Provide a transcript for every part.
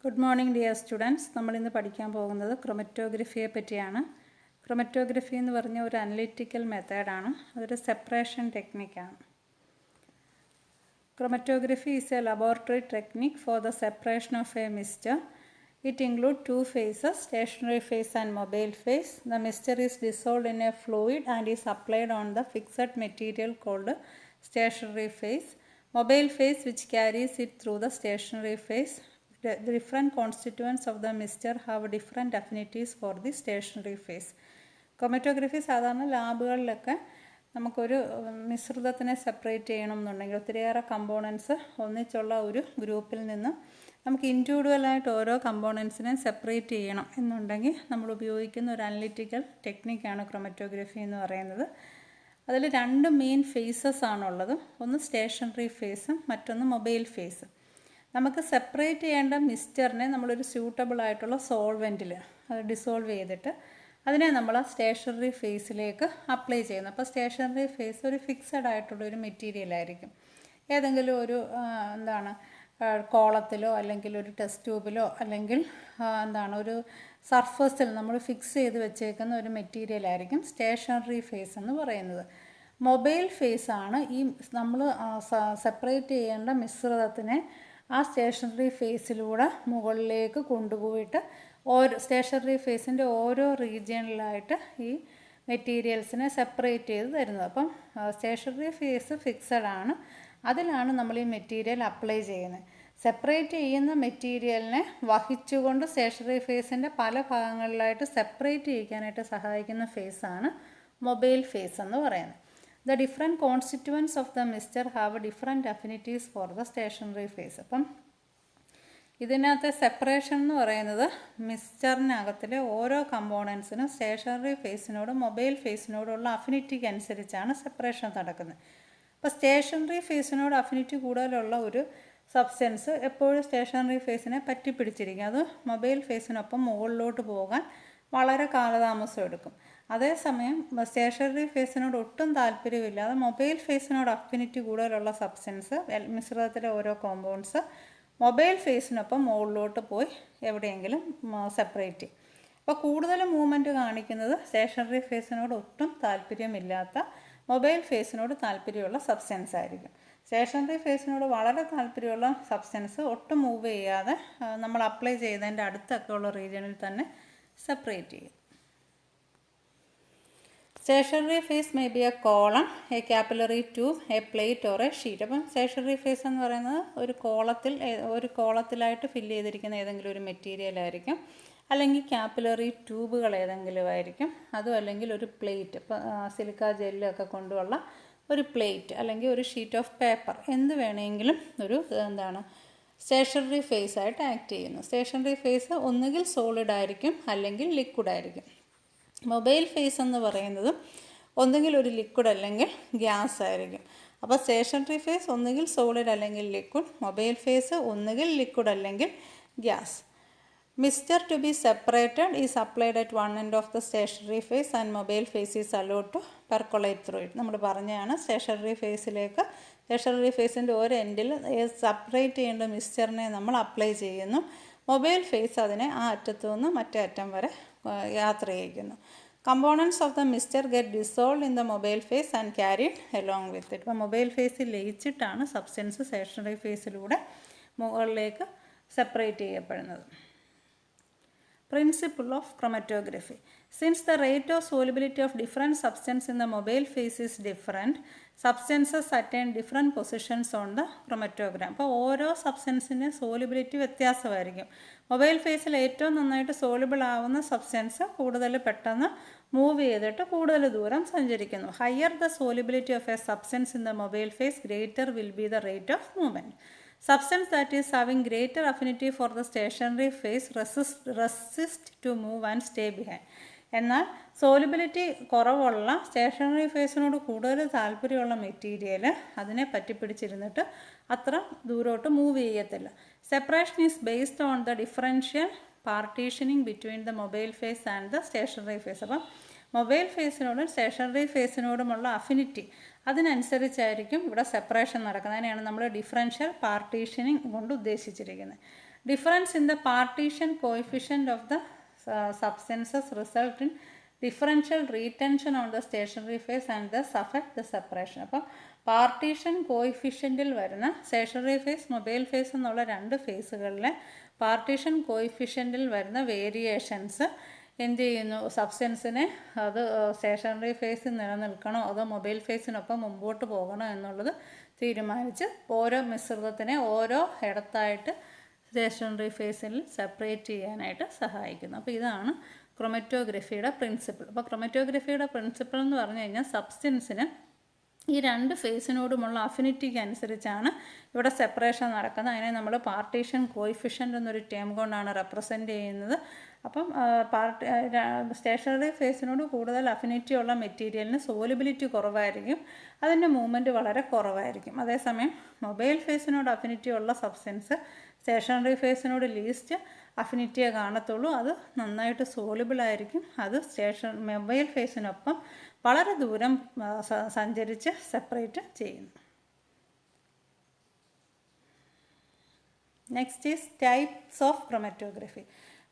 Good morning dear students. നമ്മൾ ഇന്ന് പഠിക്കാൻ പോകുന്നത് ക്രോമറ്റോഗ്രഫിയെ പറ്റിയാണ്. ക്രോമറ്റോഗ്രഫി എന്ന് പറഞ്ഞ ഒരു അനലിറ്റിക്കൽ മെത്തേഡാണ്. അതൊരു separation ടെക്നിക്കാണ്. Chromatography is a laboratory technique for the separation of a mixture. It includes two phases, stationary phase and mobile phase. The mixture is dissolved in a fluid and is applied on the fixed material called stationary phase. Mobile phase which carries it through the stationary phase. The different constituents of the mixture have different affinities for the stationary phase. Chromatography സാധാരണ ലാബുകളിലൊക്കെ നമുക്കൊരു മിശ്രിതത്തിനെ separate ചെയ്യണമെന്നുണ്ടെങ്കിൽ ഒത്തിരിയേറെ components ഒന്നിച്ചുള്ള ഒരു ഗ്രൂപ്പിൽ നിന്ന് നമുക്ക് ഇൻഡിവിജ്വലായിട്ട് ഓരോ കമ്പോണൻസിനെ സെപ്പറേറ്റ് ചെയ്യണം എന്നുണ്ടെങ്കിൽ നമ്മൾ ഉപയോഗിക്കുന്ന ഒരു അനലിറ്റിക്കൽ ടെക്നിക്കാണ് ക്രോമറ്റോഗ്രഫി എന്ന് പറയുന്നത്. അതിൽ രണ്ട് മെയിൻ ഫേസസ് ആണുള്ളത്. ഒന്ന് സ്റ്റേഷനറി ഫേസും മറ്റൊന്ന് മൊബൈൽ ഫേസ്. നമുക്ക് സെപ്പറേറ്റ് ചെയ്യേണ്ട മിക്സ്ചറിനെ നമ്മളൊരു സ്യൂട്ടബിൾ ആയിട്ടുള്ള സോൾവെൻറ്റിൽ അത് ഡിസോൾവ് ചെയ്തിട്ട് അതിനെ നമ്മൾ ആ സ്റ്റേഷനറി ഫേസിലേക്ക് അപ്ലൈ ചെയ്യുന്നു. അപ്പോൾ സ്റ്റേഷനറി ഫേസ് ഒരു ഫിക്സഡ് ആയിട്ടുള്ളൊരു മെറ്റീരിയൽ ആയിരിക്കും. ഏതെങ്കിലും ഒരു കോളത്തിലോ അല്ലെങ്കിൽ ഒരു ടെസ്റ്റ് ട്യൂബിലോ അല്ലെങ്കിൽ ഒരു സർഫസിൽ നമ്മൾ ഫിക്സ് ചെയ്ത് വെച്ചേക്കുന്ന ഒരു മെറ്റീരിയൽ ആയിരിക്കും സ്റ്റേഷനറി ഫേസ് എന്ന് പറയുന്നത്. മൊബൈൽ ഫേസാണ് ഈ നമ്മൾ സെപ്പറേറ്റ് ചെയ്യേണ്ട മിശ്രിതത്തിനെ ആ സ്റ്റേഷനറി ഫേസിലൂടെ മുകളിലേക്ക് കൊണ്ടുപോയിട്ട് സ്റ്റേഷനറി ഫേസിൻ്റെ ഓരോ റീജിയണിലായിട്ട് ഈ മെറ്റീരിയൽസിനെ സെപ്പറേറ്റ് ചെയ്ത് തരുന്നത്. അപ്പം സ്റ്റേഷനറി ഫേസ് ഫിക്സഡ് ആണ്, അതിലാണ് നമ്മൾ ഈ മെറ്റീരിയൽ അപ്ലൈ ചെയ്യുന്നത്. സെപ്പറേറ്റ് ചെയ്യുന്ന മെറ്റീരിയലിനെ വഹിച്ചുകൊണ്ട് സ്റ്റേഷനറി ഫേസിൻ്റെ പല ഭാഗങ്ങളിലായിട്ട് സെപ്പറേറ്റ് ചെയ്യിക്കാനായിട്ട് സഹായിക്കുന്ന ഫേസാണ് മൊബൈൽ ഫേസ് എന്ന് പറയുന്നത്. The different constituents of the mixture have different affinities for the stationary phase. അപ്പം ഇതിനകത്തെ സെപ്പറേഷൻ എന്ന് പറയുന്നത് മിക്സ്ചറിനകത്തിലെ ഓരോ കമ്പോണൻസിനും സ്റ്റേഷനറി ഫേസിനോടും മൊബൈൽ ഫേസിനോടുള്ള അഫിനിറ്റിക്ക് അനുസരിച്ചാണ് സെപ്പറേഷൻ നടക്കുന്നത്. അപ്പോൾ സ്റ്റേഷനറി ഫേസിനോട് അഫിനിറ്റി കൂടുതലുള്ള ഒരു സബ്സ്റ്റൻസ് എപ്പോഴും സ്റ്റേഷനറി ഫേസിനെ പറ്റിപ്പിടിച്ചിരിക്കും. അത് മൊബൈൽ ഫേസിനൊപ്പം മുകളിലോട്ട് പോകാൻ വളരെ കാലതാമസം എടുക്കും. അതേസമയം സ്റ്റേഷനറി ഫേസിനോട് ഒട്ടും താല്പര്യമില്ലാതെ മൊബൈൽ ഫേസിനോട് അഫിനിറ്റി കൂടുതലുള്ള സബ്സ്റ്റൻസ് മിശ്രിതത്തിലെ ഓരോ കോമ്പൗണ്ട്സ് മൊബൈൽ ഫേസിനൊപ്പം മുകളിലോട്ട് പോയി എവിടെയെങ്കിലും സെപ്പറേറ്റ് ചെയ്യും. അപ്പോൾ കൂടുതൽ മൂവ്മെൻറ്റ് കാണിക്കുന്നത് സ്റ്റേഷനറി ഫേസിനോട് ഒട്ടും താല്പര്യമില്ലാത്ത മൊബൈൽ ഫേസിനോട് താല്പര്യമുള്ള സബ്സ്റ്റൻസ് ആയിരിക്കും. സ്റ്റേഷനറി ഫേസിനോട് വളരെ താല്പര്യമുള്ള സബ്സ്റ്റൻസ് ഒട്ടും മൂവ് ചെയ്യാതെ നമ്മൾ അപ്ലൈ ചെയ്തതിൻ്റെ അടുത്തൊക്കെ ഉള്ള റീജിയണിൽ തന്നെ സെപ്പറേറ്റ് ചെയ്യും. Stationary phase may be A column, A capillary tube, A plate or A sheet. അപ്പം സ്റ്റേഷനറി ഫേസ് എന്ന് പറയുന്നത് ഒരു കോളത്തിലായിട്ട് ഫില്ല് ചെയ്തിരിക്കുന്ന ഏതെങ്കിലും ഒരു മെറ്റീരിയൽ ആയിരിക്കും, അല്ലെങ്കിൽ കാപ്പിലറി ട്യൂബുകൾ ഏതെങ്കിലും ആയിരിക്കും, അതും അല്ലെങ്കിൽ ഒരു പ്ലേറ്റ്, ഇപ്പോൾ സിലിക്ക ജെല്ലൊക്കെ കൊണ്ടുള്ള ഒരു പ്ലേറ്റ് അല്ലെങ്കിൽ ഒരു ഷീറ്റ് ഓഫ് പേപ്പർ, എന്ത് വേണമെങ്കിലും ഒരു സ്റ്റേഷനറി ഫേസ് ആയിട്ട് ആക്ട് ചെയ്യുന്നു. സ്റ്റേഷനറി ഫേസ് ഒന്നുകിൽ സോളിഡ് ആയിരിക്കും അല്ലെങ്കിൽ ലിക്വിഡ് ആയിരിക്കും. മൊബൈൽ ഫേസ് എന്ന് പറയുന്നത് ഒന്നുകിൽ ഒരു ലിക്വിഡ് അല്ലെങ്കിൽ ഗ്യാസ് ആയിരിക്കും. അപ്പോൾ സ്റ്റേഷനറി ഫേസ് ഒന്നുകിൽ സോളിഡ് അല്ലെങ്കിൽ ലിക്വിഡ്, മൊബൈൽ ഫേസ് ഒന്നുകിൽ ലിക്വിഡ് അല്ലെങ്കിൽ gas. Mixture to be separated is applied at one end of the stationary phase and mobile phase is allowed to percolate through it. നമ്മൾ പറഞ്ഞതാണ് stationery ഫേസിൻ്റെ ഒരു എൻഡിൽ separate ചെയ്യേണ്ട മിക്സ്ചറിനെ നമ്മൾ അപ്ലൈ ചെയ്യുന്നു. മൊബൈൽ ഫേസ് അതിനെ ആ അറ്റത്തു നിന്ന് മറ്റേ അറ്റം വരെ യാത്ര ചെയ്യിക്കുന്നു. Components of the mixture get dissolve in the mobile phase and carried along with it. ഇപ്പോൾ മൊബൈൽ ഫേസിൽ ലയിച്ചിട്ടാണ് സബ്സ്റ്റൻസ് സ്റ്റേഷനറി ഫേസിലൂടെ മുകളിലേക്ക് സെപ്പറേറ്റ് ചെയ്യപ്പെടുന്നത്. Principle of chromatography. Since the rate of solubility of different substances in the mobile phase is different, substances attain different positions on the chromatogram. അപ്പോൾ ഓരോ സബ്സ്റ്റൻസിൻ്റെ solubility വ്യത്യാസമായിരിക്കും. Mobile ഫേസിൽ ഏറ്റവും നന്നായിട്ട് സോലിബിൾ ആവുന്ന സബ്സ്റ്റൻസ് കൂടുതൽ പെട്ടെന്ന് മൂവ് ചെയ്തിട്ട് കൂടുതൽ ദൂരം സഞ്ചരിക്കുന്നു. Higher the solubility of a substance in the mobile phase, greater will be the rate of movement. Substance that is having greater affinity for the stationary phase resist to move and stay behind. എന്നാൽ solubility കുറവുള്ള stationary ഫേസിനോട് കൂടുതൽ താല്പര്യമുള്ള material അതിനെ പറ്റിപ്പിടിച്ചിരുന്നിട്ട് അത്ര ദൂരോട്ട് move ചെയ്യത്തില്ല. Separation is based on the differential partitioning between the mobile phase and the stationary phase. അപ്പം മൊബൈൽ ഫേസിനോടും സ്റ്റേഷനറി ഫേസിനോടുമുള്ള അഫിനിറ്റി അതിനനുസരിച്ചായിരിക്കും ഇവിടെ സെപ്പറേഷൻ നടക്കുന്നത്. അതിനെയാണ് നമ്മൾ ഡിഫറൻഷ്യൽ പാർട്ടീഷനിങ് കൊണ്ട് ഉദ്ദേശിച്ചിരിക്കുന്നത്. Difference in the partition coefficient of the substances result in differential retention on the stationary phase and thus affect the separation. അപ്പോൾ പാർട്ടീഷൻ കോഎഫിഷ്യൻറ്റിൽ വരുന്ന സ്റ്റേഷനറി ഫേസ്, മൊബൈൽ ഫേസ് എന്നുള്ള രണ്ട് ഫേസുകളിലെ പാർട്ടീഷൻ കോഎഫിഷ്യൻറ്റിൽ വരുന്ന വേരിയേഷൻസ് എന്ത് ചെയ്യുന്നു, സബ്സ്റ്റൻസിനെ അത് സ്റ്റേഷനറി ഫേസിൽ നിലനിൽക്കണോ അതോ മൊബൈൽ ഫേസിനൊപ്പം മുമ്പോട്ട് പോകണോ എന്നുള്ളത് തീരുമാനിച്ച് ഓരോ മിശ്രിതത്തിനെ ഓരോ ഇടത്തായിട്ട് സ്റ്റേഷനറി ഫേസിൽ സെപ്പറേറ്റ് ചെയ്യാനായിട്ട് സഹായിക്കുന്നു. അപ്പോൾ ഇതാണ് ക്രൊമറ്റോഗ്രഫിയുടെ പ്രിൻസിപ്പിൾ. അപ്പോൾ ക്രൊമറ്റോഗ്രഫിയുടെ പ്രിൻസിപ്പിൾ എന്ന് പറഞ്ഞു കഴിഞ്ഞാൽ സബ്സ്റ്റൻസിന് ഈ രണ്ട് ഫേസിനോടുമുള്ള അഫിനിറ്റിക്ക് അനുസരിച്ചാണ് ഇവിടെ സെപ്പറേഷൻ നടക്കുന്നത്. അതിനെ നമ്മൾ പാർട്ടീഷൻ കോയിഫിഷ്യൻ്റ് എന്നൊരു ടേം കൊണ്ടാണ് റെപ്രസെൻ്റ് ചെയ്യുന്നത്. അപ്പം സ്റ്റേഷനറി ഫേസിനോട് കൂടുതൽ അഫിനിറ്റി ഉള്ള മെറ്റീരിയലിന് സോലിബിലിറ്റി കുറവായിരിക്കും, അതിൻ്റെ മൂവ്മെൻറ്റ് വളരെ കുറവായിരിക്കും. അതേസമയം മൊബൈൽ ഫേസിനോട് അഫിനിറ്റി ഉള്ള സബ്സ്റ്റൻസ് സ്റ്റേഷനറി ഫേസിനോട് ലീസ്റ്റ് അഫിനിറ്റിയെ കാണത്തുള്ളൂ, അത് നന്നായിട്ട് സോലിബിളായിരിക്കും, അത് മൊബൈൽ ഫേസിനൊപ്പം വളരെ ദൂരം സഞ്ചരിച്ച് സെപ്പറേറ്റ് ചെയ്യുന്നു. Next is types of chromatography.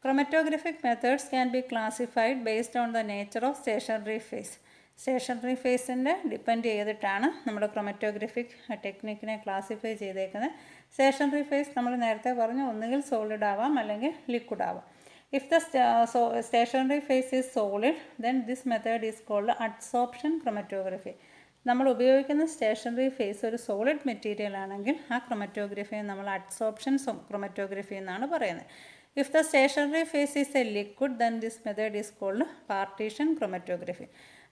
Chromatographic methods can be classified based on the nature of stationary phase. Stationary ഫേസിൻ്റെ ഡിപ്പെൻഡ് ചെയ്തിട്ടാണ് നമ്മൾ ക്രൊമറ്റോഗ്രഫിക് ടെക്നിക്കിനെ ക്ലാസിഫൈ ചെയ്തേക്കുന്നത്. സ്റ്റേഷനറി ഫേസ് നമ്മൾ നേരത്തെ പറഞ്ഞു ഒന്നുകിൽ സോളിഡ് ആവാം അല്ലെങ്കിൽ ലിക്വിഡ് ആവാം. If the stationary phase is solid then this method is called adsorption chromatography. നമ്മൾ ഉപയോഗിക്കുന്ന സ്റ്റേഷനറി ഫേസ് ഒരു സോളിഡ് മെറ്റീരിയൽ ആണെങ്കിൽ ആ ക്രൊമറ്റോഗ്രഫിയെ നമ്മൾ അഡ്സോർപ്ഷൻ ക്രൊമറ്റോഗ്രഫി എന്നാണ് പറയുന്നത്. If the stationary phase is a liquid then this method is called partition chromatography.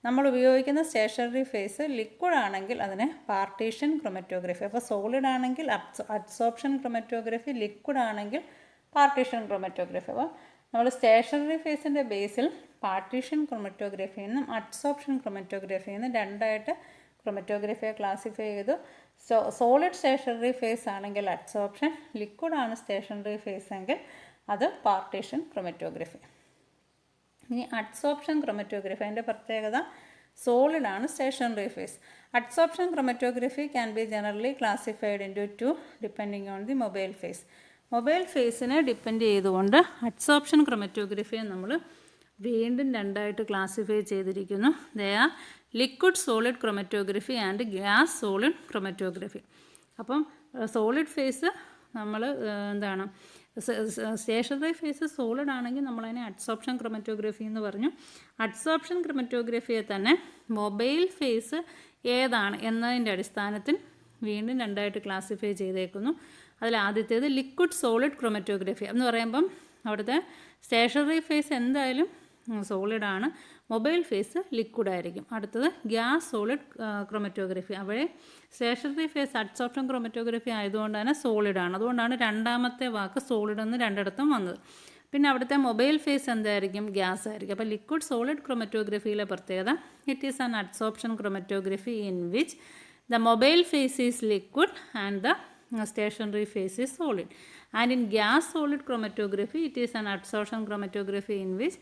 നമ്മൾ ഉപയോഗിക്കുന്ന സ്റ്റേഷനറി ഫേസ് ലിക്വിഡ് ആണെങ്കിൽ അതിനെ പാർട്ടീഷൻ ക്രൊമറ്റോഗ്രഫി. അപ്പോൾ സോളിഡ് ആണെങ്കിൽ അഡ്സോർപ്ഷൻ ക്രൊമറ്റോഗ്രഫി, ലിക്വിഡ് ആണെങ്കിൽ പാർട്ടീഷൻ ക്രൊമറ്റോഗ്രഫി. അപ്പോൾ നമ്മൾ സ്റ്റേഷനറി ഫേസിൻ്റെ ബേസിൽ പാർട്ടീഷൻ ക്രൊമറ്റോഗ്രഫിയിൽ നിന്നും അഡ്സോർപ്ഷൻ ക്രൊമറ്റോഗ്രഫിയിൽ നിന്നും രണ്ടായിട്ട് ക്രൊമറ്റോഗ്രഫിയെ ക്ലാസിഫൈ ചെയ്തു. സോളിഡ് സ്റ്റേഷനറി ഫേസ് ആണെങ്കിൽ അഡ്സോർപ്ഷൻ, ലിക്വിഡ് ആണ് സ്റ്റേഷനറി ഫേസ് എങ്കിൽ അത് പാർട്ടീഷൻ ക്രൊമറ്റോഗ്രഫി. ഇനി അഡ്സോർപ്ഷൻ ക്രൊമറ്റോഗ്രഫി, അതിൻ്റെ പ്രത്യേകത സോളിഡ് ആണ് stationary phase. Adsorption chromatography can be generally classified into two depending on the mobile phase. Mobile ഫേസിനെ ഡിപ്പെൻഡ് ചെയ്തുകൊണ്ട് അഡ്സോർപ്ഷൻ ക്രൊമറ്റോഗ്രഫിയെ നമ്മൾ വീണ്ടും രണ്ടായിട്ട് ക്ലാസിഫൈ ചെയ്തിരിക്കുന്നു. They are liquid solid chromatography and gas solid chromatography. അപ്പം സോളിഡ് ഫേസ് നമ്മൾ എന്താണ്, സ്റ്റേഷനറി ഫേസ് സോളിഡ് ആണെങ്കിൽ നമ്മളതിനെ അഡ്സോർപ്ഷൻ ക്രൊമറ്റോഗ്രഫി എന്ന് പറഞ്ഞു. അഡ്സോർപ്ഷൻ ക്രൊമറ്റോഗ്രഫിയെ തന്നെ മൊബൈൽ ഫേസ് ഏതാണ് എന്നതിൻ്റെ അടിസ്ഥാനത്തിൽ വീണ്ടും രണ്ടായിട്ട് ക്ലാസിഫൈ ചെയ്തേക്കുന്നു. അതിൽ ആദ്യത്തേത് ലിക്വിഡ് സോളിഡ് ക്രൊമറ്റോഗ്രഫി എന്ന് പറയുമ്പം അവിടുത്തെ സ്റ്റേഷനറി ഫേസ് എന്തായാലും സോളിഡാണ്, മൊബൈൽ ഫേസ് ലിക്വിഡ് ആയിരിക്കും. അടുത്തത് ഗ്യാസ് സോളിഡ് ക്രൊമറ്റോഗ്രഫി. അവിടെ സ്റ്റേഷനറി ഫേസ് അഡ്സോർപ്ഷൻ ക്രൊമറ്റോഗ്രഫി ആയതുകൊണ്ട് തന്നെ സോളിഡാണ്, അതുകൊണ്ടാണ് രണ്ടാമത്തെ വാക്ക് സോളിഡ് എന്ന് രണ്ടിടത്തും വന്നത്. പിന്നെ അവിടുത്തെ മൊബൈൽ ഫേസ് എന്തായിരിക്കും, ഗ്യാസ് ആയിരിക്കും. അപ്പോൾ ലിക്വിഡ് സോളിഡ് ക്രൊമറ്റോഗ്രഫിയിലെ പ്രത്യേകത it is an adsorption chromatography in which the mobile phase is liquid and the stationary phase is solid. And in gas solid chromatography it is an adsorption chromatography in which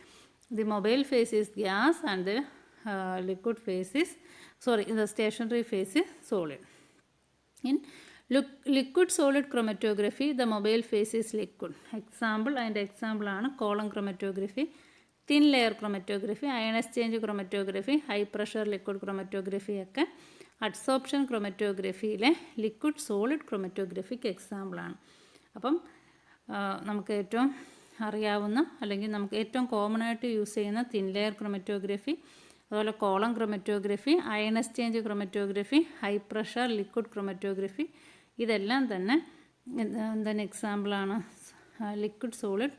the mobile phase is gas and the liquid phase is the stationary phase is solid. In liquid solid chromatography the mobile phase is liquid. Example ആണ് column chromatography, thin layer chromatography, ion exchange chromatography, high pressure liquid chromatography ഒക്കെ adsorption ക്രൊമറ്റോഗ്രഫിയിലെ liquid solid ക്രൊമറ്റോഗ്രഫിക്ക് എക്സാമ്പിളാണ്. അപ്പം നമുക്ക് ഏറ്റവും അറിയാവുന്ന അല്ലെങ്കിൽ നമുക്ക് ഏറ്റവും കോമൺ ആയിട്ട് യൂസ് ചെയ്യുന്ന തിൻ ലെയർ ക്രൊമറ്റോഗ്രഫി, അതുപോലെ column chromatography, iron exchange chromatography, high pressure liquid chromatography, ഇതെല്ലാം തന്നെ എന്താണ് എക്സാമ്പിളാണ്, ലിക്വിഡ് സോളിഡ്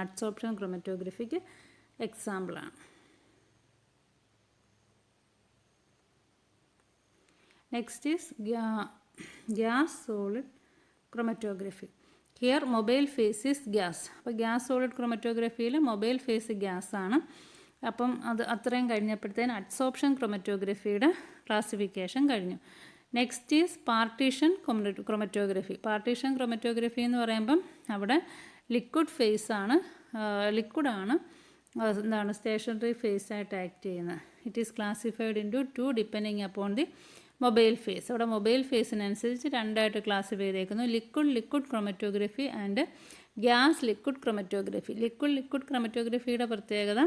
അഡ്സോർപ്ഷൻ ക്രൊമറ്റോഗ്രഫിക്ക് എക്സാമ്പിളാണ്. Next is gas solid chromatography. Here mobile phase is gas. അപ്പോൾ ഗ്യാസ് സോളിഡ് ക്രൊമറ്റോഗ്രഫിയിൽ മൊബൈൽ ഫേസ് ഗ്യാസ് ആണ്. അപ്പം അത് അത്രയും കഴിഞ്ഞപ്പോഴത്തേന് അഡ്സോർപ്ഷൻ ക്രൊമറ്റോഗ്രഫിയുടെ ക്ലാസിഫിക്കേഷൻ കഴിഞ്ഞു. Next is partition chromatography. Partition chromatography എന്ന് പറയുമ്പം അവിടെ ലിക്വിഡ് ഫേസ് ആണ്, ലിക്വിഡാണ് എന്താണ് സ്റ്റേഷനറി ഫേസ് ആയിട്ട് ആക്ട് ചെയ്യുന്നത്. It is classified into depending upon the mobile phase. അവിടെ മൊബൈൽ ഫേസിനനുസരിച്ച് രണ്ടായിട്ട് ക്ലാസിഫൈ ചെയ്തേക്കുന്നു. Liquid chromatography and gas liquid chromatography. Liquid ക്രൊമറ്റോഗ്രഫിയുടെ പ്രത്യേകത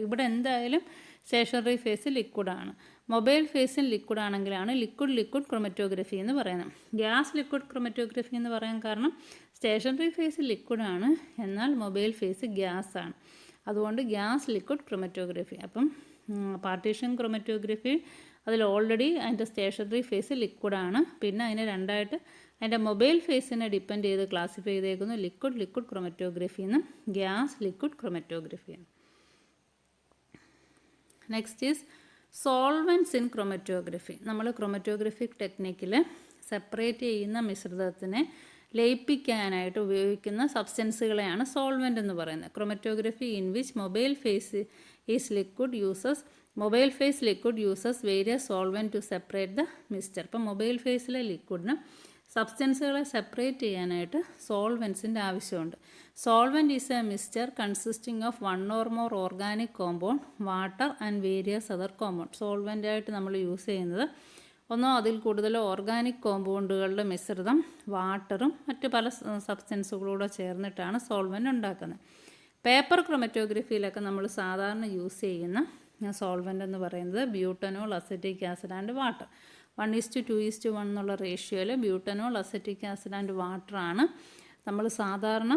ഇവിടെ എന്തായാലും സ്റ്റേഷനറി ഫേസ് ലിക്വിഡാണ്. മൊബൈൽ ഫേസിൽ ലിക്വിഡ് ആണെങ്കിലാണ് ലിക്വിഡ് ക്രൊമറ്റോഗ്രഫി എന്ന് പറയുന്നത്. ഗ്യാസ് ലിക്വിഡ് ക്രൊമറ്റോഗ്രഫി എന്ന് പറയാൻ കാരണം സ്റ്റേഷനറി ഫേസ് ലിക്വിഡാണ്, എന്നാൽ മൊബൈൽ ഫേസ് ഗ്യാസ് ആണ്. അതുകൊണ്ട് ഗ്യാസ് ലിക്വിഡ് ക്രൊമറ്റോഗ്രഫി. അപ്പം പാർട്ടീഷൻ ക്രൊമറ്റോഗ്രഫി അതിൽ ഓൾറെഡി അതിൻ്റെ സ്റ്റേഷനറി ഫേസ് ലിക്വിഡാണ്. പിന്നെ അതിനെ രണ്ടായിട്ട് അതിൻ്റെ മൊബൈൽ ഫേസിനെ ഡിപ്പെൻഡ് ചെയ്ത് ക്ലാസിഫൈ ചെയ്തേക്കുന്നു ലിക്വിഡ് ക്രൊമറ്റോഗ്രഫി എന്നും ഗ്യാസ് ലിക്വിഡ് ക്രൊമറ്റോഗ്രഫി എന്നും. Next is solvents in chromatography. നമ്മൾ ക്രൊമറ്റോഗ്രഫിക് ടെക്നിക്കിൽ സെപ്പറേറ്റ് ചെയ്യുന്ന മിശ്രിതത്തിനെ ലയിപ്പിക്കാനായിട്ട് ഉപയോഗിക്കുന്ന സബ്സ്റ്റൻസുകളെയാണ് സോൾവെൻ്റ് എന്ന് പറയുന്നത്. Chromatography in which mobile phase liquid uses various solvent to separate the mixture. ഇപ്പം മൊബൈൽ ഫേസിലെ ലിക്വിഡിന് സബ്സ്റ്റൻസുകളെ സെപ്പറേറ്റ് ചെയ്യാനായിട്ട് സോൾവെൻസിൻ്റെ ആവശ്യമുണ്ട്. Solvent is a mixture consisting of one or more organic compound, water and various other compound. സോൾവെൻ്റായിട്ട് നമ്മൾ use ചെയ്യുന്നത് ഒന്നോ അതിൽ കൂടുതലോ ഓർഗാനിക് കോമ്പൗണ്ടുകളുടെ മിശ്രിതം, വാട്ടറും മറ്റ് പല സബ്സ്റ്റൻസുകളൂടെ ചേർന്നിട്ടാണ് സോൾവെൻ്റ് ഉണ്ടാക്കുന്നത്. പേപ്പർ ക്രൊമറ്റോഗ്രഫിയിലൊക്കെ നമ്മൾ സാധാരണ യൂസ് ചെയ്യുന്ന സോൾവെൻ്റ് എന്ന് പറയുന്നത് butanol, acetic acid and water. 1:2:1 എന്നുള്ള റേഷ്യോയിൽ ബ്യൂട്ടനോൾ, അസറ്റിക് ആസിഡ് ആൻഡ് വാട്ടറാണ് നമ്മൾ സാധാരണ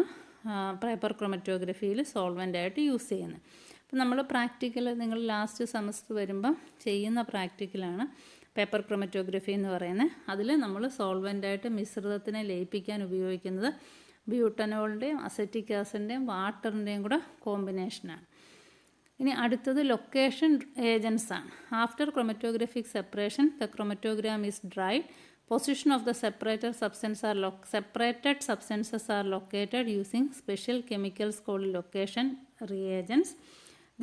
പേപ്പർ ക്രൊമറ്റോഗ്രഫിയിൽ സോൾവെൻ്റായിട്ട് യൂസ് ചെയ്യുന്നത്. അപ്പം നമ്മൾ പ്രാക്ടിക്കൽ, നിങ്ങൾ ലാസ്റ്റ് സെമസ്റ്റർ വരുമ്പോൾ ചെയ്യുന്ന പ്രാക്ടിക്കലാണ് പേപ്പർ ക്രൊമറ്റോഗ്രഫി എന്ന് പറയുന്നത്. അതിൽ നമ്മൾ സോൾവെൻ്റായിട്ട് മിശ്രിതത്തിനെ ലയിപ്പിക്കാൻ ഉപയോഗിക്കുന്നത് ബ്യൂട്ടനോളിൻ്റെയും അസറ്റിക് ആസിഡിൻ്റെയും വാട്ടറിൻ്റെയും കൂടെ കോമ്പിനേഷനാണ്. ഇനി അടുത്തത് ലൊക്കേഷൻ ഏജൻസ് ആണ്. After chromatographic separation the chromatogram is dried. Position of the separated substances are located using special chemicals called location reagents.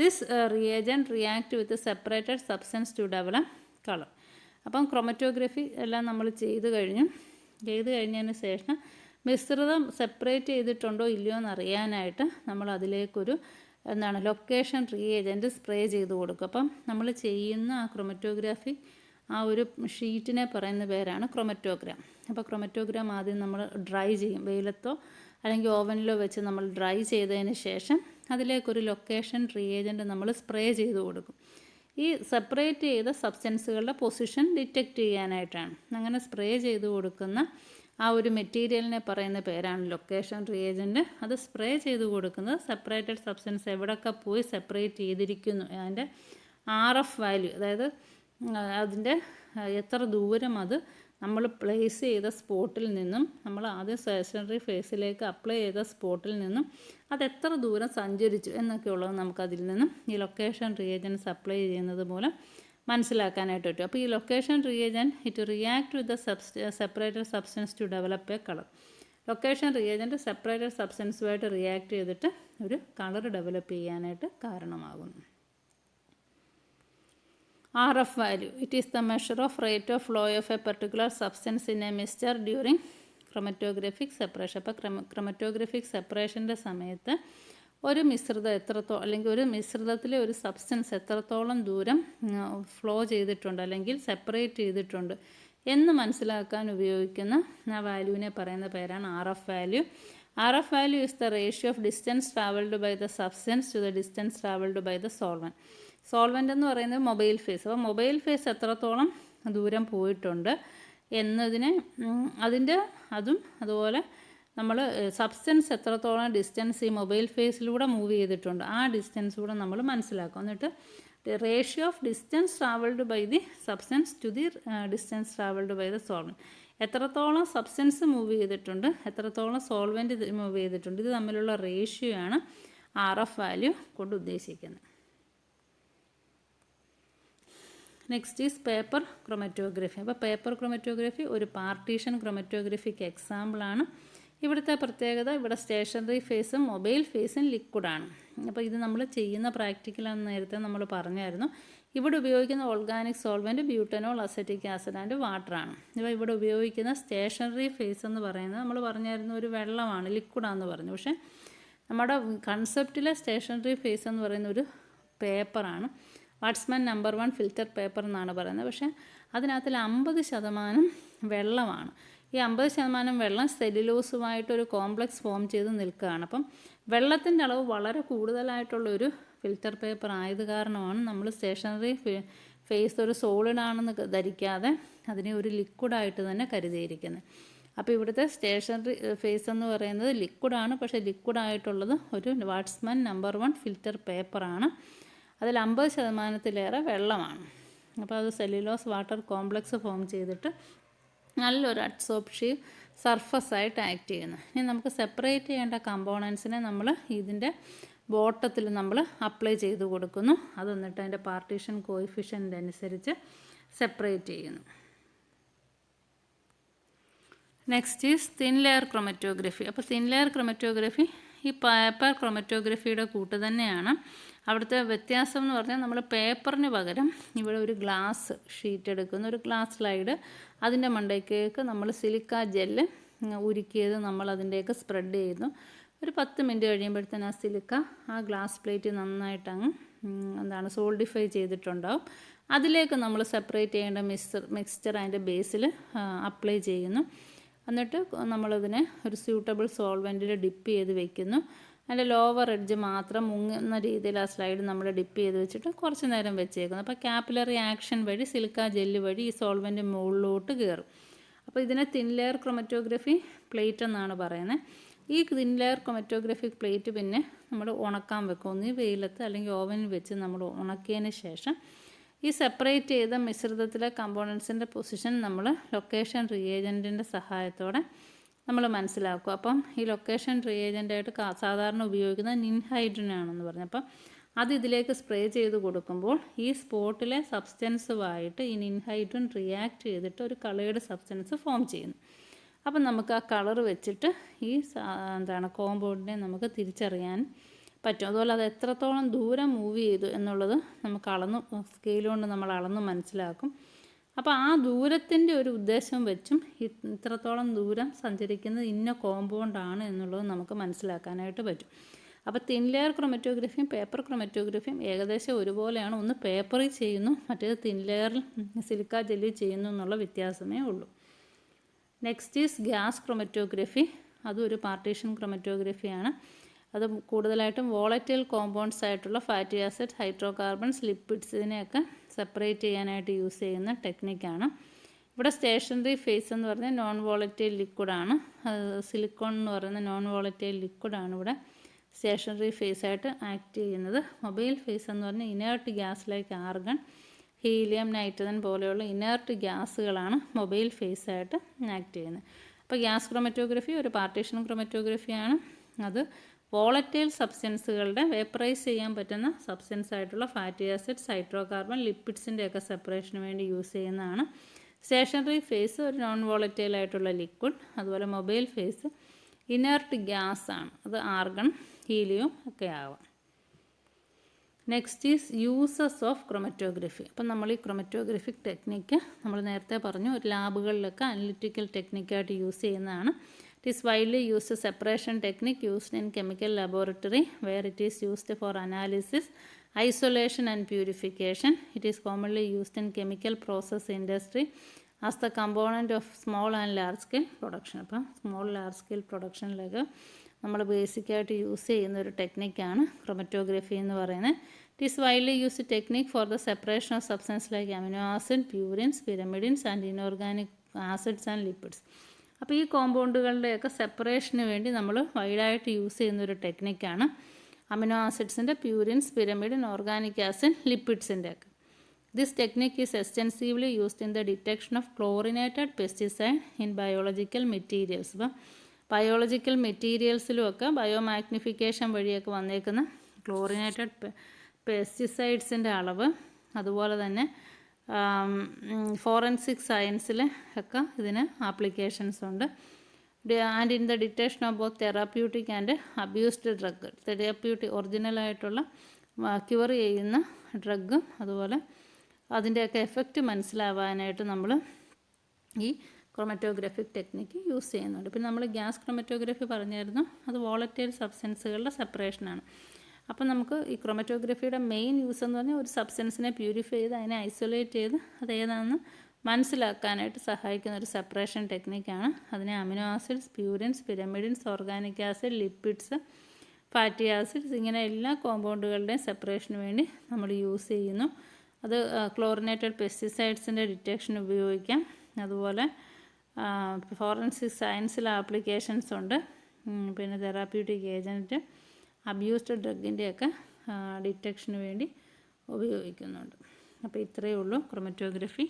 This reagent react with the separated substance to develop color. അപ്പം chromatography എല്ലാം നമ്മൾ ചെയ്ത് കഴിഞ്ഞതിന് ശേഷം മിശ്രിതം separate ചെയ്തിട്ടുണ്ടോ ഇല്ലയോ എന്നറിയാനായിട്ട് നമ്മൾ അതിലേക്കൊരു ലൊക്കേഷൻ റിയേജൻറ്റ് സ്പ്രേ ചെയ്ത് കൊടുക്കും. അപ്പം നമ്മൾ ചെയ്യുന്ന ആ ക്രൊമറ്റോഗ്രാഫി ആ ഒരു ഷീറ്റിനെ പറയുന്ന പേരാണ് ക്രൊമറ്റോഗ്രാം. അപ്പോൾ ക്രൊമറ്റോഗ്രാം ആദ്യം നമ്മൾ ഡ്രൈ ചെയ്യും, വെയിലത്തോ അല്ലെങ്കിൽ ഓവനിലോ വെച്ച് നമ്മൾ ഡ്രൈ ചെയ്തതിന് ശേഷം അതിലേക്കൊരു ലൊക്കേഷൻ റിയേജൻറ്റ് നമ്മൾ സ്പ്രേ ചെയ്ത് കൊടുക്കും. ഈ സെപ്പറേറ്റ് ചെയ്ത സബ്സ്റ്റൻസുകളുടെ പൊസിഷൻ ഡിറ്റക്റ്റ് ചെയ്യാനായിട്ടാണ്. അങ്ങനെ സ്പ്രേ ചെയ്ത് കൊടുക്കുന്ന ആ ഒരു മെറ്റീരിയലിനെ പറയുന്ന പേരാണ് ലൊക്കേഷൻ റിയേജൻറ്റ്. അത് സ്പ്രേ ചെയ്ത് കൊടുക്കുന്നത് സെപ്പറേറ്റഡ് സബ്സ്റ്റൻസ് എവിടെയൊക്കെ പോയി സെപ്പറേറ്റ് ചെയ്തിരിക്കുന്നു, അതിൻ്റെ RF വാല്യൂ, അതായത് അതിൻ്റെ എത്ര ദൂരം അത് നമ്മൾ പ്ലേസ് ചെയ്ത സ്പോട്ടിൽ നിന്നും, നമ്മൾ ആദ്യം സ്റ്റേഷനറി ഫേസിലേക്ക് അപ്ലൈ ചെയ്ത സ്പോട്ടിൽ നിന്നും അത് എത്ര ദൂരം സഞ്ചരിച്ചു എന്നൊക്കെയുള്ളത് നമുക്കതിൽ നിന്നും ഈ ലൊക്കേഷൻ റിയേജൻസ് അപ്ലൈ ചെയ്യുന്നത് മൂലം മനസ്സിലാക്കാനായിട്ട് പറ്റും. അപ്പോൾ ഈ location reagent it react with the separated substance to develop a colour. Location reagent separated സബ്സ്റ്റൻസുമായിട്ട് റിയാക്ട് ചെയ്തിട്ട് ഒരു കളർ ഡെവലപ്പ് ചെയ്യാനായിട്ട് കാരണമാകുന്നു. RF value. It is the measure of rate of flow of a particular substance in a mixture during chromatographic separation. അപ്പോൾ chromatographic സെപ്പറേഷൻ്റെ സമയത്ത് ഒരു മിശ്രിതം എത്രത്തോളം, അല്ലെങ്കിൽ ഒരു മിശ്രിതത്തിലെ ഒരു സബ്സ്റ്റൻസ് എത്രത്തോളം ദൂരം ഫ്ലോ ചെയ്തിട്ടുണ്ട് അല്ലെങ്കിൽ സെപ്പറേറ്റ് ചെയ്തിട്ടുണ്ട് എന്ന് മനസ്സിലാക്കാൻ ഉപയോഗിക്കുന്ന ആ വാല്യൂവിനെ പറയുന്ന പേരാണ് RF value. RF value is the ratio of distance travelled by the substance to the distance travelled by the solvent. Solvent എന്ന് പറയുന്നത് മൊബൈൽ ഫേസ്. അപ്പോൾ മൊബൈൽ ഫേസ് എത്രത്തോളം ദൂരം പോയിട്ടുണ്ട് എന്നതിനെ അതുപോലെ നമ്മൾ സബ്സ്റ്റൻസ് എത്രത്തോളം ഡിസ്റ്റൻസ് ഈ മൊബൈൽ ഫേസിലൂടെ മൂവ് ചെയ്തിട്ടുണ്ട് ആ ഡിസ്റ്റൻസ് കൂടെ നമ്മൾ മനസ്സിലാക്കും. എന്നിട്ട് ratio of distance travelled by the substance to the distance travelled by the solvent. എത്രത്തോളം സബ്സ്റ്റൻസ് മൂവ് ചെയ്തിട്ടുണ്ട്, എത്രത്തോളം സോൾവെൻറ്റ് മൂവ് ചെയ്തിട്ടുണ്ട്, ഇത് തമ്മിലുള്ള റേഷ്യോ ആണ് RF വാല്യൂ കൊണ്ട് ഉദ്ദേശിക്കുന്നത്. Next is paper chromatography. അപ്പോൾ പേപ്പർ ക്രൊമറ്റോഗ്രഫി ഒരു പാർട്ടീഷൻ ക്രൊമറ്റോഗ്രഫിക്ക് എക്സാമ്പിളാണ്. ഇവിടുത്തെ പ്രത്യേകത, ഇവിടെ സ്റ്റേഷനറി ഫേസും മൊബൈൽ ഫേസും ലിക്വിഡാണ്. അപ്പോൾ ഇത് നമ്മൾ ചെയ്യുന്ന പ്രാക്ടിക്കലാണെന്ന് നേരത്തെ നമ്മൾ പറഞ്ഞായിരുന്നു. ഇവിടെ ഉപയോഗിക്കുന്ന organic solvent butanol, acetic acid and വാട്ടറാണ്. ഇപ്പോൾ ഇവിടെ ഉപയോഗിക്കുന്ന സ്റ്റേഷനറി ഫേസ് എന്ന് പറയുന്നത് നമ്മൾ പറഞ്ഞായിരുന്നു ഒരു വെള്ളമാണ്, ലിക്വിഡാണെന്ന് പറഞ്ഞു. പക്ഷേ നമ്മുടെ കൺസെപ്റ്റിലെ സ്റ്റേഷനറി ഫേസ് എന്ന് പറയുന്ന ഒരു പേപ്പറാണ്. വാട്ട്സ്മാൻ നമ്പർ 1 ഫിൽറ്റർ പേപ്പർ എന്നാണ് പറയുന്നത്. പക്ഷേ അതിനകത്തിൽ 50% വെള്ളമാണ്. ഈ 50% വെള്ളം സെല്ലുലോസുമായിട്ടൊരു കോംപ്ലക്സ് ഫോം ചെയ്ത് നിൽക്കുകയാണ്. അപ്പം വെള്ളത്തിൻ്റെ അളവ് വളരെ കൂടുതലായിട്ടുള്ളൊരു ഫിൽറ്റർ പേപ്പർ ആയത് കാരണമാണ് നമ്മൾ സ്റ്റേഷനറി ഫേസ് ഒരു സോളിഡാണെന്ന് ധരിക്കാതെ അതിനെ ഒരു ലിക്വിഡായിട്ട് തന്നെ കരുതിയിരിക്കുന്നത്. അപ്പോൾ ഇവിടുത്തെ സ്റ്റേഷനറി ഫേസ് എന്ന് പറയുന്നത് ലിക്വിഡാണ്. പക്ഷേ ലിക്വിഡായിട്ടുള്ളത് ഒരു വാട്ട്സ്മാൻ നമ്പർ 1 ഫിൽറ്റർ പേപ്പറാണ്. അതിൽ 50%-ലേറെ വെള്ളമാണ്. അപ്പോൾ അത് സെല്ലുലോസ് വാട്ടർ കോംപ്ലക്സ് ഫോം ചെയ്തിട്ട് നല്ലൊരു അഡ്സോർപ്റ്റീവ് സർഫസായിട്ട് ആക്ട് ചെയ്യുന്നു. ഇനി നമുക്ക് സെപ്പറേറ്റ് ചെയ്യേണ്ട കമ്പോണൻസിനെ നമ്മൾ ഇതിൻ്റെ ബോട്ടത്തിൽ നമ്മൾ അപ്ലൈ ചെയ്ത് കൊടുക്കുന്നു. അത് എന്നിട്ട് അതിൻ്റെ പാർട്ടീഷൻ കോഎഫിഷ്യൻ്റ് അനുസരിച്ച് സെപ്പറേറ്റ് ചെയ്യുന്നു. Next is thin layer chromatography. അപ്പോൾ തിൻ ലെയർ ക്രൊമറ്റോഗ്രഫി ഈ പേപ്പർ ക്രൊമറ്റോഗ്രഫിയുടെ കൂട്ട് തന്നെയാണ്. അവിടുത്തെ വ്യത്യാസം എന്ന് പറഞ്ഞാൽ നമ്മൾ പേപ്പറിന് പകരം ഇവിടെ ഒരു ഗ്ലാസ് ഷീറ്റ് എടുക്കുന്നു, ഒരു ഗ്ലാസ് സ്ലൈഡ്, അതിൻ്റെ മണ്ടയ്ക്കേക്ക് നമ്മൾ സിലിക്ക ജെല്ല് ഉരുക്കിയത് നമ്മൾ അതിൻ്റെയൊക്കെ സ്പ്രെഡ് ചെയ്യുന്നു. ഒരു 10 മിനിറ്റ് കഴിയുമ്പോഴത്തേന് ആ സിലിക്ക ആ ഗ്ലാസ് പ്ലേറ്റ് നന്നായിട്ട് അങ്ങ് സോൾഡിഫൈ ചെയ്തിട്ടുണ്ടാവും. അതിലേക്ക് നമ്മൾ സെപ്പറേറ്റ് ചെയ്യേണ്ട മിക്സ്ചർ അതിൻ്റെ ബേസിൽ അപ്ലൈ ചെയ്യുന്നു. എന്നിട്ട് നമ്മളതിനെ ഒരു സ്യൂട്ടബിൾ സോൾവെൻറ്റിൽ ഡിപ്പ് ചെയ്ത് വെക്കുന്നു. അതിൻ്റെ ലോവർ എഡ്ജ് മാത്രം മുങ്ങുന്ന രീതിയിൽ ആ സ്ലൈഡ് നമ്മൾ ഡിപ്പ് ചെയ്ത് വെച്ചിട്ട് കുറച്ച് നേരം വെച്ചേക്കുന്നു. അപ്പോൾ കാപ്പിലറി ആക്ഷൻ വഴി സിലിക്ക ജെല്ല് വഴി ഈ സോൾവെൻറ്റ് മുകളിലോട്ട് കയറും. അപ്പോൾ ഇതിനെ തിൻ ലെയർ ക്രൊമറ്റോഗ്രഫി പ്ലേറ്റ് എന്നാണ് പറയുന്നത്. ഈ തിൻ ലെയർ ക്രൊമറ്റോഗ്രഫിക് പ്ലേറ്റ് പിന്നെ നമ്മൾ ഉണക്കാൻ വെക്കും. ഒന്നീ വെയിലത്ത് അല്ലെങ്കിൽ ഓവനിൽ വെച്ച് നമ്മൾ ഉണക്കിയതിന് ശേഷം ഈ സെപ്പറേറ്റ് ചെയ്ത മിശ്രിതത്തിലെ കമ്പോണൻസിൻ്റെ പൊസിഷൻ നമ്മൾ ലൊക്കേഷൻ റിയേജൻറ്റിൻ്റെ സഹായത്തോടെ നമ്മൾ മനസ്സിലാക്കും. അപ്പം ഈ ലൊക്കേഷൻ റിയേജൻ്റായിട്ട് സാധാരണ ഉപയോഗിക്കുന്നത് നിൻഹൈഡ്രൻ ആണെന്ന് പറഞ്ഞു. അപ്പം അത് ഇതിലേക്ക് സ്പ്രേ ചെയ്ത് കൊടുക്കുമ്പോൾ ഈ സ്പോട്ടിലെ സബ്സ്റ്റൻസുമായിട്ട് ഈ നിൻഹൈഡ്രൻ റിയാക്ട് ചെയ്തിട്ട് ഒരു കളേർഡ് സബ്സ്റ്റൻസ് ഫോം ചെയ്യുന്നു. അപ്പം നമുക്ക് ആ കളർ വെച്ചിട്ട് ഈ കോമ്പൗണ്ടിനെ നമുക്ക് തിരിച്ചറിയാൻ പറ്റും. അതുപോലെ അത് എത്രത്തോളം ദൂരം മൂവ് ചെയ്തു എന്നുള്ളത് നമുക്ക് സ്കെയിൽ കൊണ്ട് നമ്മൾ അളന്ന് മനസ്സിലാക്കും. അപ്പോൾ ആ ദൂരത്തിൻ്റെ ഒരു ഉദ്ദേശം വെച്ചും ഇത്രത്തോളം ദൂരം സഞ്ചരിക്കുന്നത് ഇന്ന കോമ്പൗണ്ടാണ് എന്നുള്ളത് നമുക്ക് മനസ്സിലാക്കാനായിട്ട് പറ്റും. അപ്പോൾ തിൻ ലെയർ ക്രൊമറ്റോഗ്രഫിയും പേപ്പർ ക്രൊമറ്റോഗ്രഫിയും ഏകദേശം ഒരുപോലെയാണ്. ഒന്ന് പേപ്പറിൽ ചെയ്യുന്നു, മറ്റേത് തിൻ ലെയറിൽ സിലിക്ക ജെല്ലിൽ ചെയ്യുന്നു എന്നുള്ള വ്യത്യാസമേ ഉള്ളൂ. Next is gas chromatography. അതും ഒരു പാർട്ടീഷൻ ക്രൊമറ്റോഗ്രഫിയാണ്. അത് കൂടുതലായിട്ടും വോളറ്റൈൽ കോമ്പൗണ്ട്സ് ആയിട്ടുള്ള ഫാറ്റി ആസിഡ്, ഹൈഡ്രോകാർബൺസ്, ലിപ്പിഡ്സ് ഇതിനെയൊക്കെ സെപ്പറേറ്റ് ചെയ്യാനായിട്ട് യൂസ് ചെയ്യുന്ന ടെക്നിക്കാണ്. ഇവിടെ സ്റ്റേഷനറി ഫേസ് എന്ന് പറഞ്ഞാൽ നോൺ വോളറ്റൈൽ ലിക്വിഡാണ്. സിലിക്കോൺ എന്ന് പറയുന്ന നോൺ വോളറ്റൈൽ ലിക്വിഡാണ് ഇവിടെ സ്റ്റേഷനറി ഫേസായിട്ട് ആക്ട് ചെയ്യുന്നത്. മൊബൈൽ ഫേസ് എന്ന് പറഞ്ഞാൽ inert gas like argon, helium, nitrogen പോലെയുള്ള ഇനേർട്ട് ഗ്യാസുകളാണ് മൊബൈൽ ഫേസായിട്ട് ആക്ട് ചെയ്യുന്നത്. അപ്പോൾ ഗ്യാസ് ക്രൊമറ്റോഗ്രഫി ഒരു പാർട്ടീഷൻ ക്രൊമറ്റോഗ്രഫിയാണ്. അത് വോളറ്റൈൽ സബ്സ്റ്റൻസുകളുടെ വേപ്പറൈസ് ചെയ്യാൻ പറ്റുന്ന സബ്സ്റ്റൻസ് ആയിട്ടുള്ള ഫാറ്റി ആസിഡ്സ്, ഹൈഡ്രോകാർബൺ, ലിപ്പിഡ്സിൻ്റെയൊക്കെ സെപ്പറേഷന് വേണ്ടി യൂസ് ചെയ്യുന്നതാണ്. സ്റ്റേഷനറി ഫേസ് ഒരു നോൺ വോളറ്റൈൽ ആയിട്ടുള്ള ലിക്വിഡ്. അതുപോലെ മൊബൈൽ ഫേസ് ഇനേർട്ട് ഗ്യാസ് ആണ്. അത് ആർഗൺ, ഹീലിയം ഒക്കെ ആവാം. Next is uses of chromatography. അപ്പം നമ്മൾ ഈ ക്രൊമറ്റോഗ്രഫിക് ടെക്നിക്ക് നമ്മൾ നേരത്തെ പറഞ്ഞു ഒരു ലാബുകളിലൊക്കെ അനലിറ്റിക്കൽ ടെക്നിക്കായിട്ട് യൂസ് ചെയ്യുന്നതാണ്. It is widely used separation technique used in chemical laboratory where it is used for analysis, isolation and purification. It is commonly used in chemical process industry as the component of small and large scale production. അപ്പോൾ small large scale പ്രൊഡക്ഷനിലേക്ക് നമ്മൾ ബേസിക്കായിട്ട് use ചെയ്യുന്ന ഒരു ടെക്നിക്കാണ് chromatography എന്ന് പറയുന്നത്. It is widely used technique for the separation of substance like amino acid, purines, pyrimidines and inorganic acids and lipids. അപ്പോൾ ഈ കോമ്പൗണ്ടുകളുടെയൊക്കെ സെപ്പറേഷന് വേണ്ടി നമ്മൾ വൈഡായിട്ട് യൂസ് ചെയ്യുന്നൊരു ടെക്നിക്കാണ് അമിനോ ആസിഡ്സിൻ്റെ, പ്യൂരിൻസ്, പിരമിഡിൻ, ഓർഗാനിക് ആസിഡ്, ലിപ്പിഡ്സിൻ്റെയൊക്കെ. This technique is extensively used in the detection of chlorinated pesticide in biological materials. അപ്പം ബയോളജിക്കൽ മെറ്റീരിയൽസിലുമൊക്കെ ബയോമാഗ്നിഫിക്കേഷൻ വഴിയൊക്കെ വന്നേക്കുന്ന ക്ലോറിനേറ്റഡ് പെസ്റ്റിസൈഡ്സിൻ്റെ അളവ്, അതുപോലെ തന്നെ ഫോറൻസിക് സയൻസിൽ ഒക്കെ ഇതിന് ആപ്ലിക്കേഷൻസ് ഉണ്ട്. And in the detection of both therapeutic and abused drug. Therapeutic ഒറിജിനലായിട്ടുള്ള ക്യൂർ ചെയ്യുന്ന ഡ്രഗും അതുപോലെ അതിൻ്റെയൊക്കെ എഫക്റ്റ് മനസ്സിലാവാനായിട്ട് നമ്മൾ ഈ ക്രൊമറ്റോഗ്രഫിക് ടെക്നിക്ക് യൂസ് ചെയ്യുന്നുണ്ട്. പിന്നെ നമ്മൾ ഗ്യാസ് ക്രൊമറ്റോഗ്രഫി പറഞ്ഞായിരുന്നു, അത് വോളറ്റൈൽ സബ്സ്റ്റൻസുകളുടെ സെപ്പറേഷനാണ്. അപ്പം നമുക്ക് ഈ ക്രൊമറ്റോഗ്രഫിയുടെ മെയിൻ യൂസ് എന്ന് പറഞ്ഞാൽ ഒരു സബ്സ്റ്റൻസിനെ പ്യൂരിഫൈ ചെയ്ത് അതിനെ ഐസൊലേറ്റ് ചെയ്ത് അത് ഏതാണെന്ന് മനസ്സിലാക്കാനായിട്ട് സഹായിക്കുന്ന ഒരു സെപ്പറേഷൻ ടെക്നിക്കാണ്. അതിനെ amino acids, purines, pyrimidines, organic acid, lipids, fatty acids, ഇങ്ങനെ എല്ലാ കോമ്പൗണ്ടുകളുടെയും സെപ്പറേഷന് വേണ്ടി നമ്മൾ യൂസ് ചെയ്യുന്നു. അത് ക്ലോറിനേറ്റഡ് പെസ്റ്റിസൈഡ്സിൻ്റെ ഡിറ്റക്ഷന് ഉപയോഗിക്കാം. അതുപോലെ ഫോറൻസിക് സയൻസിൽ ആപ്ലിക്കേഷൻസ് ഉണ്ട്. പിന്നെ തെറാപ്യൂട്ടിക് ഏജൻറ്റ്, അബ്യൂസ്ഡ് ഡ്രഗിൻ്റെയൊക്കെ ഡിറ്റക്ഷന് വേണ്ടി ഉപയോഗിക്കുന്നുണ്ട്. അപ്പോൾ ഇത്രയേ ഉള്ളൂ ക്രൊമറ്റോഗ്രഫി.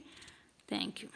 Thank you.